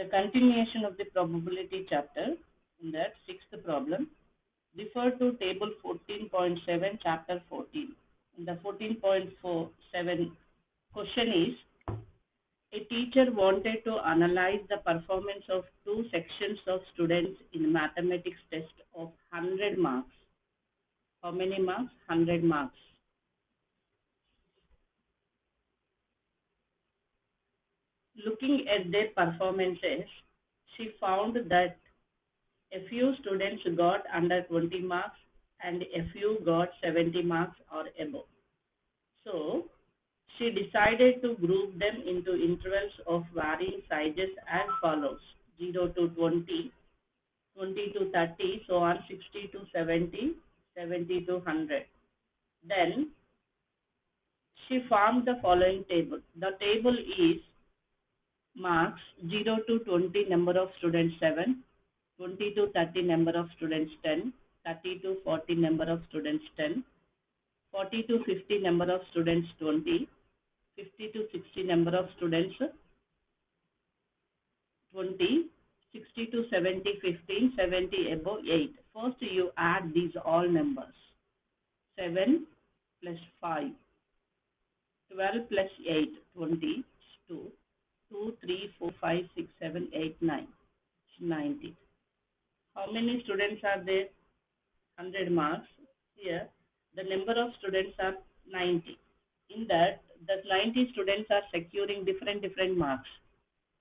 The continuation of the probability chapter, in that sixth problem, refer to table 14.7, chapter 14. In the 14.47 question is, a teacher wanted to analyze the performance of two sections of students in mathematics test of 100 marks. How many marks? 100 marks. Looking at their performances, she found that a few students got under 20 marks and a few got 70 marks or above. So, she decided to group them into intervals of varying sizes as follows: 0 to 20, 20 to 30, so on, 60 to 70, 70 to 100. Then, she formed the following table. The table is marks: 0 to 20, number of students 7, 20 to 30, number of students 10, 30 to 40, number of students 10, 40 to 50, number of students 20, 50 to 60, number of students 20, 60 to 70, 15, 70 above 8. First you add these all numbers. 7 plus 5, 12 plus 8, 20, 2, 2, 3, 4, 5, 6, 7, 8, 9, 90. How many students are there? 100 marks. Here, the number of students are 90. In that, the 90 students are securing different marks.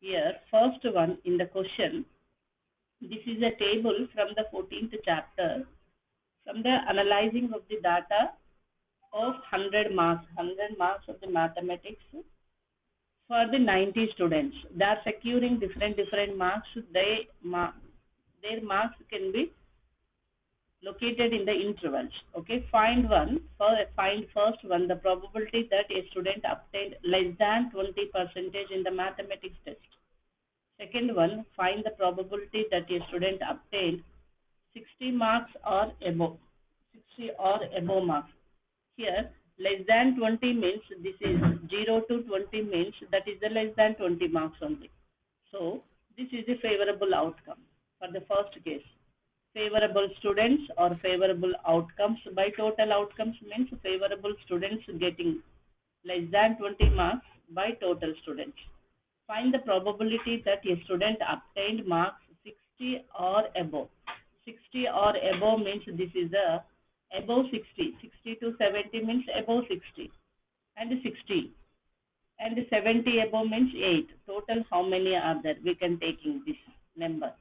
Here, first one in the question, this is a table from the 14th chapter, from the analyzing of the data of 100 marks of the mathematics for the 90 students. They are securing different marks. Their marks can be located in the intervals. Okay, find first one, the probability that a student obtained less than 20% in the mathematics test. Second one, find the probability that a student obtained 60 marks or above, 60 or above marks. Here, less than 20 means this is 0 to 20 means that is the less than 20 marks only. So, this is a favorable outcome for the first case. Favorable students or favorable outcomes. By total outcomes means favorable students getting less than 20 marks by total students. Find the probability that a student obtained marks 60 or above. 60 or above means this is the above 60. 60 to 70 means above 60 and 60. And 70 above means 8. Total how many are there? We can take in this number.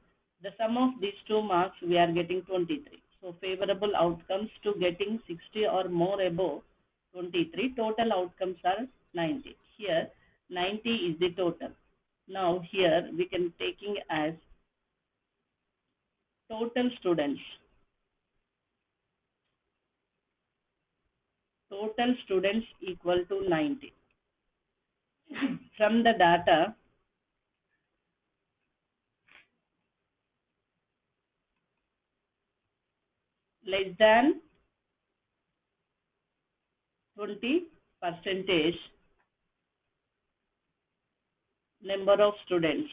The sum of these two marks we are getting 23. So favorable outcomes to getting 60 or more above 23. Total outcomes are 90. Here 90 is the total. Now here we can taking as total students. Total students equal to 90. From the data, less than 20% number of students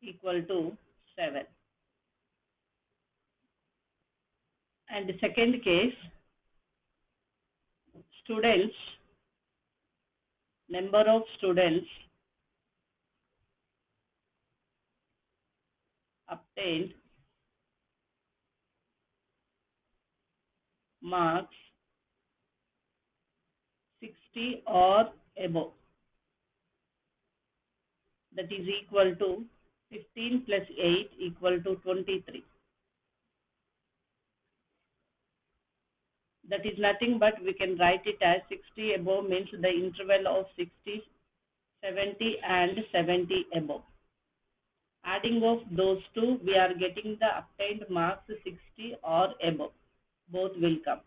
equal to 7. And the second case, students, number of students obtained marks 60 or above, that is equal to 15 plus 8 equal to 23. That is nothing but we can write it as 60 above means the interval of 60, 70 and 70 above. Adding of those two, we are getting the obtained marks 60 or above. Both will come.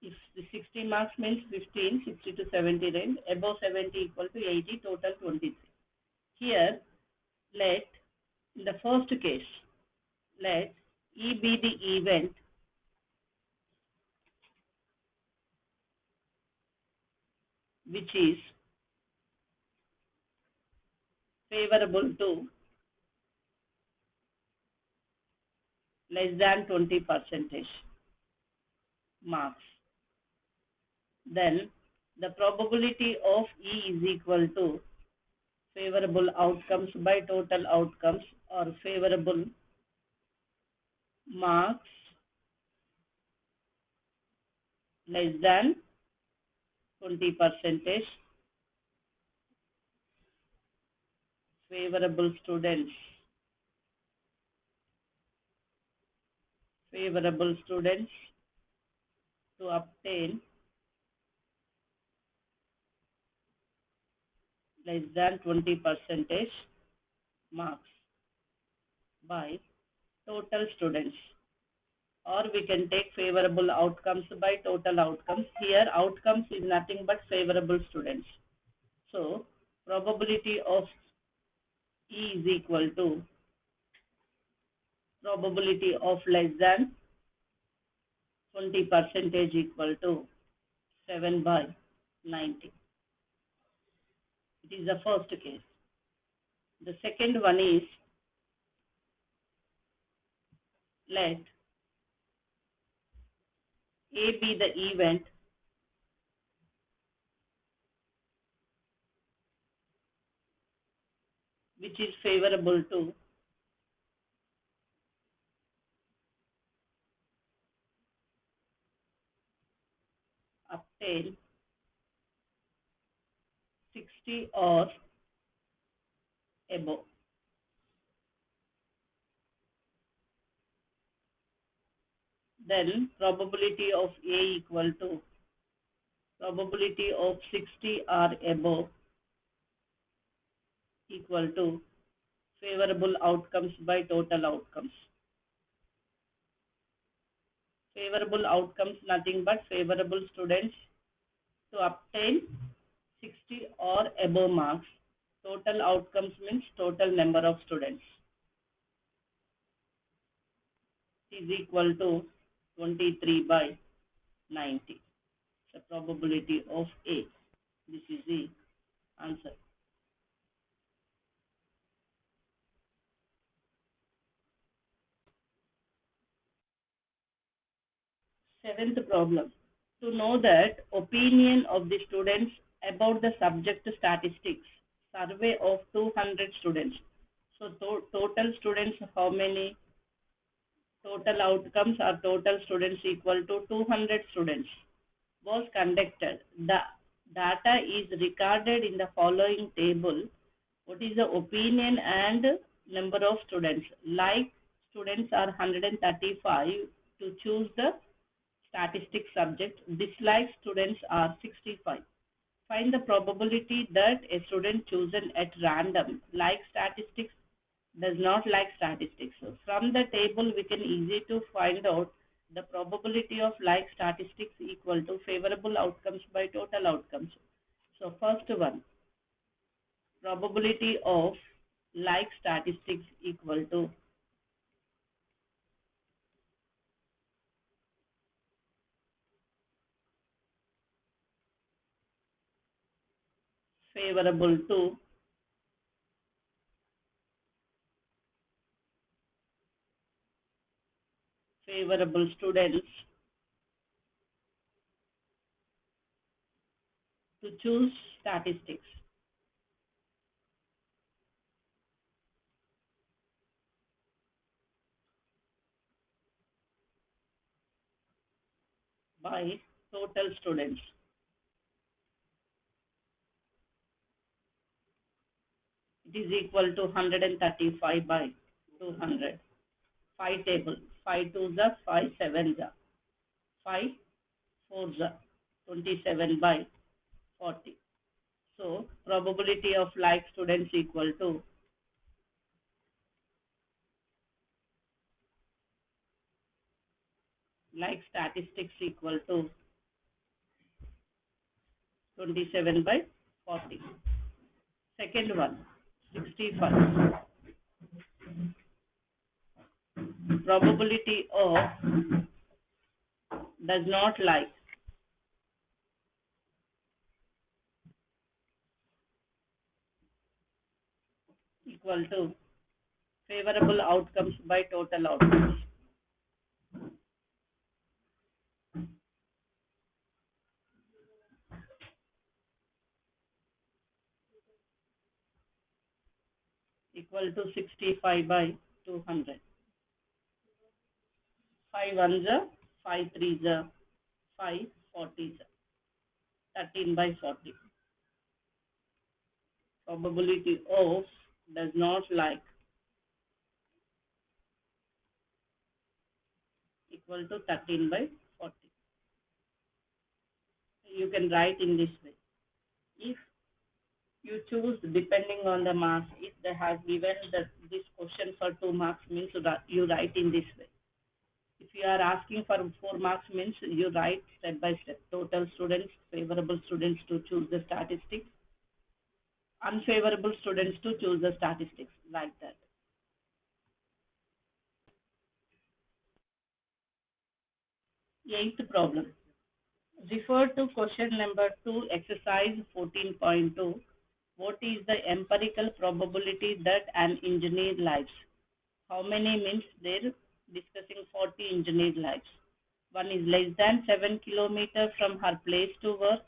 If the 60 marks means 15, 60 to 70 range, above 70 equal to 80, total 23. Here, let, in the first case, let E be the event which is favorable to less than 20 percentage marks. Then the probability of E is equal to favorable outcomes by total outcomes or favorable marks less than 20 percentage favorable students to obtain less than 20 percentage marks by total students, or we can take favorable outcomes by total outcomes. Here outcomes is nothing but favorable students. So probability of E is equal to probability of less than 20 percentage equal to 7 by 90. It is the first case. The second one is, let A be the event which is favorable to obtain 60 or above. Then probability of A equal to probability of 60 or above equal to favorable outcomes by total outcomes. Favorable outcomes nothing but favorable students to obtain 60 or above marks. Total outcomes means total number of students is equal to 23 by 90. The probability of A. This is the answer. Seventh problem. To know that opinion of the students about the subject statistics, survey of 200 students. So total students, how many? Total outcomes are total students equal to 200 students was conducted. The data is recorded in the following table. What is the opinion and number of students? Like students are 135 to choose the statistics subject. Dislike students are 65. Find the probability that a student chosen at random like statistics does not like statistics. So from the table we can easy to find out the probability of like statistics equal to favorable outcomes by total outcomes. So first one, probability of like statistics equal to favorable to favorable students to choose statistics by total students. It is equal to 135 by 200. 5 table. 5 2s are 5 7s are 5 4s are 27 by 40. So probability of like students equal to like statistics equal to 27 by 40. Second one, 65. Probability of does not like equal to favorable outcomes by total outcomes. Equal to 65 by 200. 5 ones are 5 threes are 5 40s 13 by 40. Probability of does not like equal to 13 by 40. You can write in this way. If you choose depending on the marks, if they have given this question for 2 marks means that you write in this way. If you are asking for 4 marks means you write step by step. Total students, favorable students to choose the statistics, unfavorable students to choose the statistics, like that. Eighth problem. Refer to question number 2, exercise 14.2. What is the empirical probability that an engineer lives? How many means they're discussing 40 engineer lives. One is less than 7 kilometers from her place to work.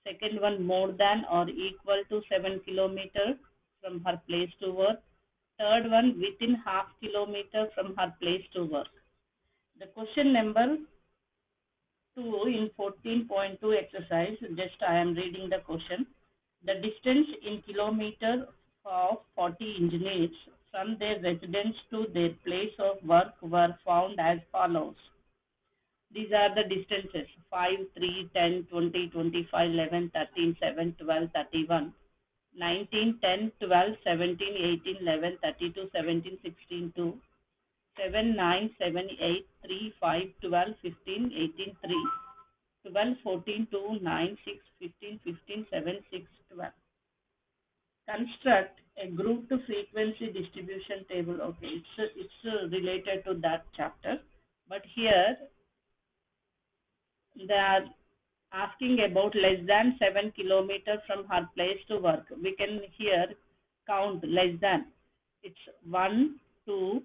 Second one more than or equal to 7 kilometers from her place to work. Third one within half kilometer from her place to work. The question number 2 in 14.2 exercise, just I am reading the question. The distance in kilometer of 40 engineers from their residence to their place of work were found as follows. These are the distances 5, 3, 10, 20, 25, 11, 13, 7, 12, 31, 19, 10, 12, 17, 18, 11, 32, 17, 16, 2, 7, 9, 7, 8, 3, 5, 12, 15, 18, 3, 12, 14, 2, 9, 6, 15, 15, 7, 6, 12. Construct a grouped frequency distribution table. Okay, it's related to that chapter, but here they are asking about less than 7 kilometers from her place to work. We can here count less than. It's 1, 2,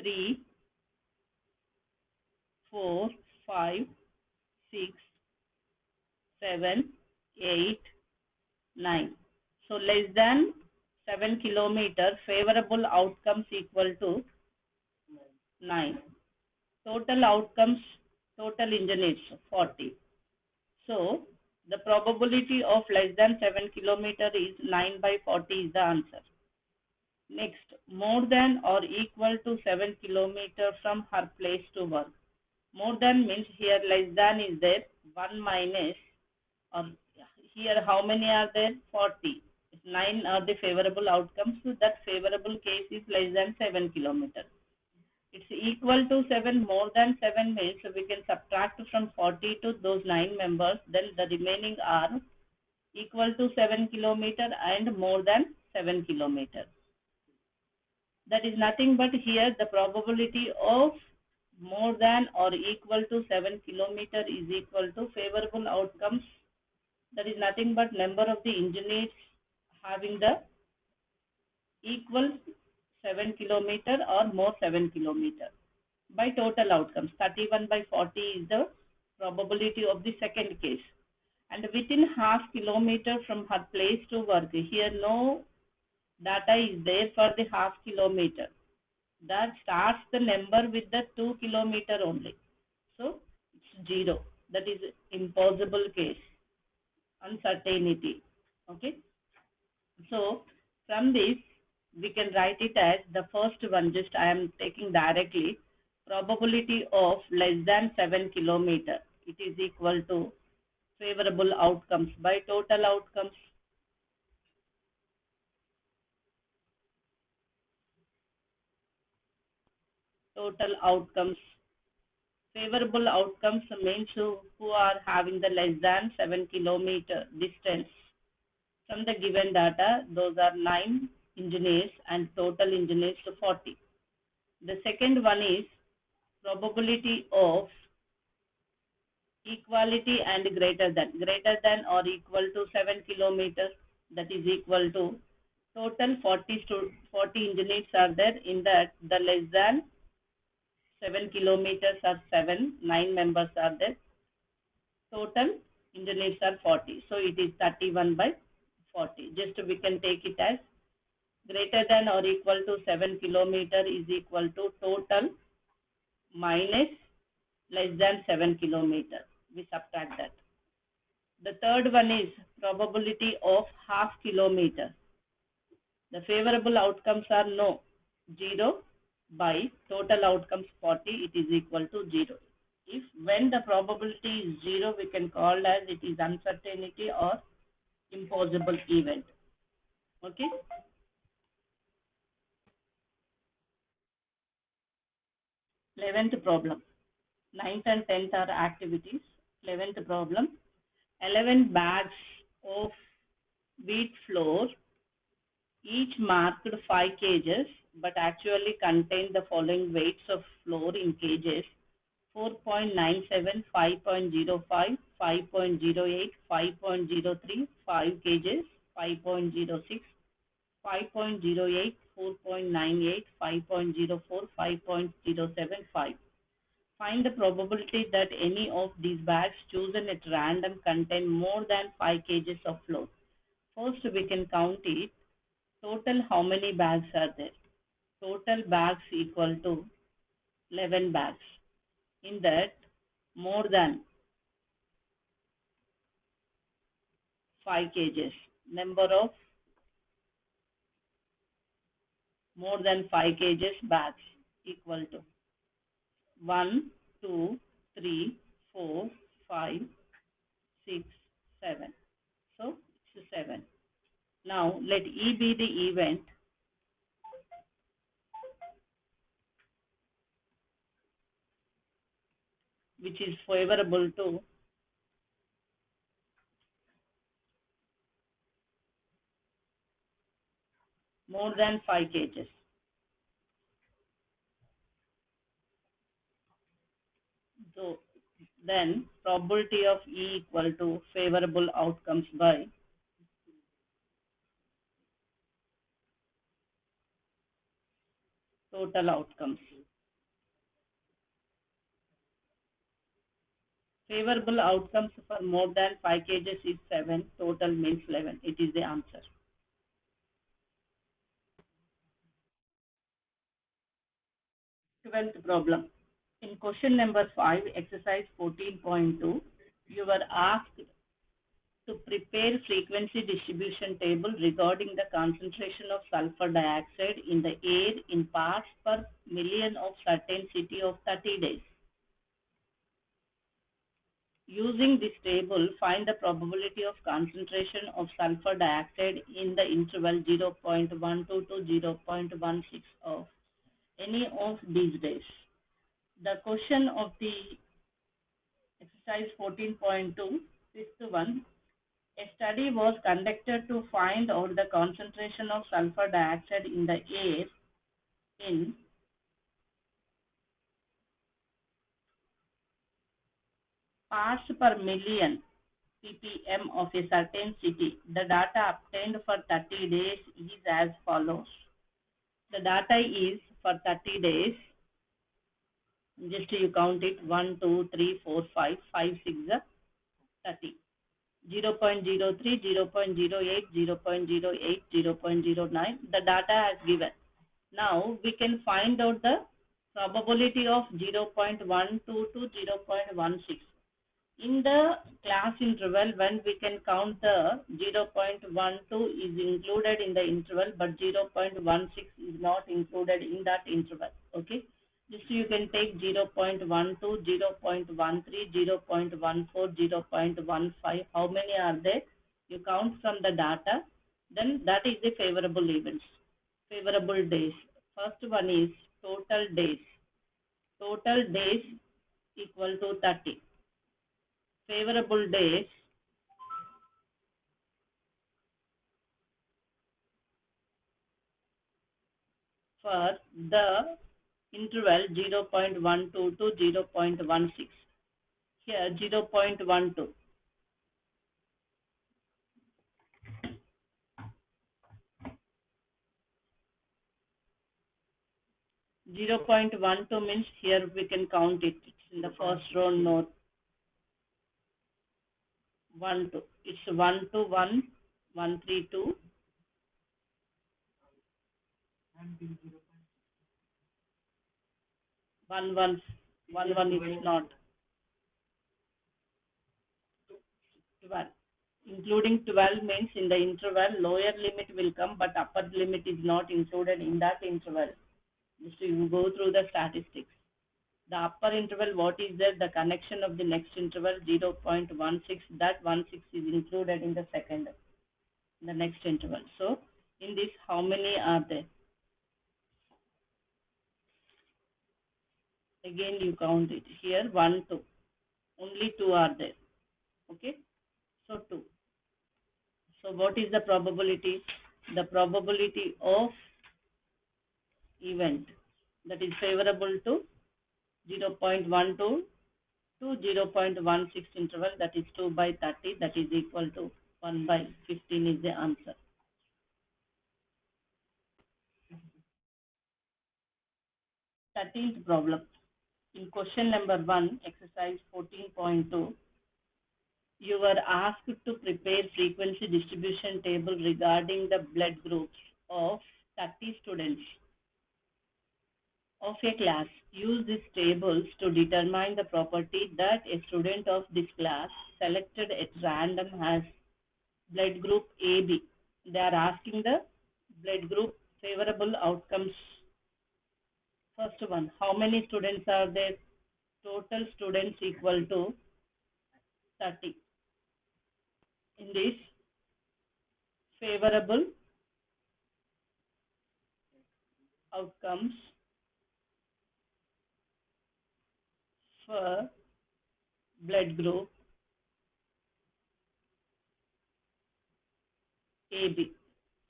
3, 4, 5, 6, 7, 8, 9. So less than 7 kilometers, favorable outcomes equal to 9. Total outcomes, total engineers 40. So the probability of less than 7 kilometers is 9 by 40 is the answer. Next, more than or equal to 7 kilometers from her place to work. More than means here less than is there, 1 minus, or here how many are there? 40. 9 are the favorable outcomes. So that favorable case is less than 7 kilometers. It's equal to 7, more than 7 means so we can subtract from 40 to those 9 members. Then the remaining are equal to 7 kilometers and more than 7 kilometers. That is nothing but here the probability of more than or equal to 7 kilometers is equal to favorable outcomes. That is nothing but number of the engineers having the equal 7 kilometers or more 7 kilometers by total outcomes. 31 by 40 is the probability of the second case. And within half kilometer from her place to work, here no data is there for the half kilometer. That starts the number with the 2 kilometer only. So it's 0. That is impossible case. Uncertainty. Okay. So from this we can write it as the first one, just I am taking directly, probability of less than 7 kilometer. It is equal to favorable outcomes by total outcomes. Total outcomes. Favorable outcomes means who are having the less than 7 kilometer distance from the given data. Those are 9 engineers and total engineers to 40. The second one is probability of Equality and greater than or equal to 7 kilometers, that is equal to total 40 engineers are there. In that, the less than 7 kilometers are 7, 9 members are there. Total engineers are 40. So it is 31 by 40. Just we can take it as greater than or equal to 7 kilometer is equal to total minus less than 7 kilometer. We subtract that. The third one is probability of half kilometer. The favorable outcomes are no, 0 by total outcomes 40, it is equal to 0. If when the probability is 0, we can call as it is uncertainty or impossible event. Okay. 11th problem. 9th and 10th are activities. 11th problem. 11 bags of wheat flour, each marked 5 kgs, but actually contain the following weights of flour in kgs: 4.97, 5.05, 5.08, 5.03, 5 kgs, 5.06, 5.08, 4.98, 5.04, 5.075. Find the probability that any of these bags chosen at random contain more than 5 kgs of flour. First, we can count it. Total, how many bags are there? Total bags equal to 11 bags. In that, more than 5 kgs. Number of more than 5 kgs bags equal to 1, 2, 3, 4, 5, 6, 7. So, it's 7. Now, let E be the event which is favorable to more than 5 kgs. So, then probability of E equal to favorable outcomes by total outcomes. Favorable outcomes for more than 5 kgs is 7, total means 11. It is the answer. 12th problem. In question number 5, exercise 14.2, you were asked to prepare frequency distribution table regarding the concentration of sulfur dioxide in the air in parts per million of certain city of 30 days. Using this table, find the probability of concentration of sulfur dioxide in the interval 0.12 to 0.16 of any of these days. The question of the exercise 14.2, fifth one, a study was conducted to find out the concentration of sulfur dioxide in the air in parts per million ppm of a certain city. The data obtained for 30 days is as follows. The data is for 30 days. Just you count it 1, 2, 3, 4, 5, 5, 6, 30. 0.03, 0.08, 0.08, 0.09. The data has given. Now we can find out the probability of 0.12 to 0.16. In the class interval, when we can count the 0.12 is included in the interval, but 0.16 is not included in that interval. Okay. Just you can take 0.12, 0.13, 0.14, 0.15. How many are there? You count from the data. Then that is the favorable events. Favorable days. First one is total days. Total days equal to 30. Favorable days for the interval 0.12 to 0.16. Here 0.12. 0.12 means here we can count it. It's in the first row note. 1 2. It's 1 2 1 1 3 2. 1 1 1 1 is not 12. Including 12 means in the interval lower limit will come, but upper limit is not included in that interval. So you go through the statistics. The upper interval, what is there? The connection of the next interval 0.16. That 16 is included in the second, the next interval. So in this, how many are there? Again, you count it. Here 1 2. Only 2 are there. Okay. So 2. So what is the probability? The probability of event that is favorable to 0.12 to 0.16 interval, that is 2 by 30, that is equal to 1 by 15 is the answer. Thirteenth problem. In question number 1, exercise 14.2, you were asked to prepare frequency distribution table regarding the blood groups of 30 students of a class. Use these tables to determine the property that a student of this class selected at random has blood group AB. They are asking the blood group favorable outcomes. First one, how many students are there? Total students equal to 30. In this, favorable outcomes for blood group AB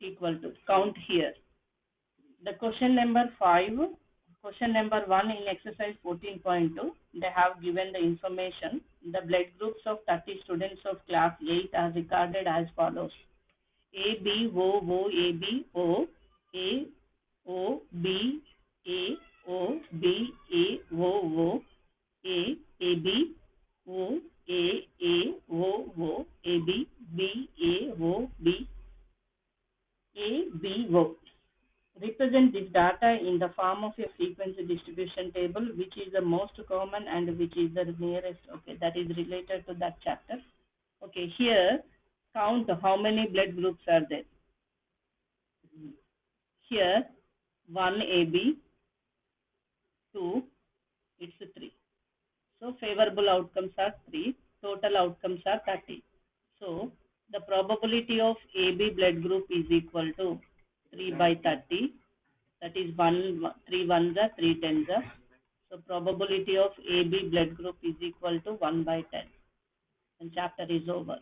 equal to, count here. The question number 1 in exercise 14.2, they have given the information. The blood groups of 30 students of class 8 are recorded as follows. A, B, O, O, A, B, O, A, O, B, A, O, B, A, O, O, A, A, B, O, A, O, O, A, B, B, A, O, B, A, B, O. Represent this data in the form of a frequency distribution table, which is the most common and which is the nearest. Okay, that is related to that chapter. Okay, here count how many blood groups are there. Here 1 AB, 2, it's 3. So favorable outcomes are 3, total outcomes are 30. So the probability of AB blood group is equal to 3 by 30. That is 3 ones are 3 tens are. So probability of AB blood group is equal to 1 by 10. And chapter is over.